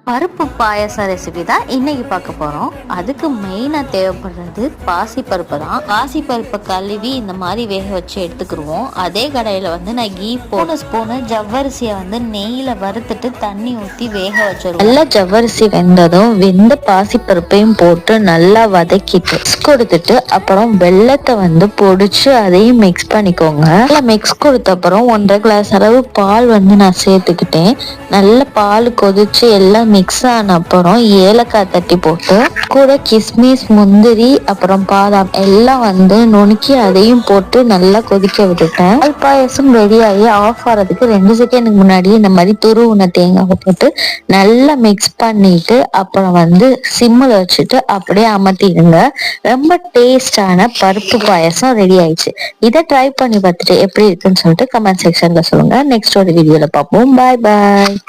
பருப்பு பாயசம் ரெசிபி தான் இன்னைக்கு பார்க்க போகிறோம். அதுக்கு மெயினாக தேவைப்படுறது பாசிப்பருப்பு தான். பாசிப்பருப்பை கழுவி இந்த மாதிரி வேக வச்சு எடுத்துக்கிடுவோம். அதே கடையில் நான் கீ 3 ஸ்பூனு ஜவ்வரிசியை நெய்யில் வறுத்துட்டு தண்ணி ஊற்றி வேக வச்சிருவோம். நல்லா ஜவ்வரிசி வெந்ததும் வெந்த பாசிப்பருப்பையும் போட்டு நல்லா வதக்கிட்டு கொடுத்துட்டு அப்புறம் வெள்ளத்தை பொடிச்சு அதையும் மிக்ஸ் பண்ணிக்கோங்க. நல்லா மிக்ஸ் கொடுத்த அப்புறம் 1.5 கிளாஸ் அளவு பால் நான் சேர்த்துக்கிட்டேன். நல்ல பால் கொதிச்சு எல்லாம் மிக்ஸ் ஆன அப்புறம் ஏலக்காய் தட்டி போட்டு கூட கிஸ்மிஸ், முந்திரி, அப்புறம் பாதாம் எல்லாம் நுணுக்கி அதையும் போட்டு நல்லா கொதிக்க விட்டுட்டேன். பால் பாயசம் ரெடி ஆகி ஆஃப் ஆகிறதுக்கு 2 செகண்டுக்கு முன்னாடி இந்த மாதிரி துருவுன தேங்காவை போட்டு நல்லா மிக்ஸ் பண்ணிட்டு அப்புறம் சிம்மில் வச்சுட்டு அப்படியே அமர்த்திடுங்க. ரொம்ப டேஸ்டான பருப்பு பாயசம் ரெடி ஆயிடுச்சு. இதை ட்ரை பண்ணி பார்த்துட்டு எப்படி இருக்குன்னு சொல்லிட்டு கமெண்ட் செக்ஷன்ல சொல்லுங்க. நெக்ஸ்ட் ஒரு வீடியோல பார்ப்போம். பாய் பாய்.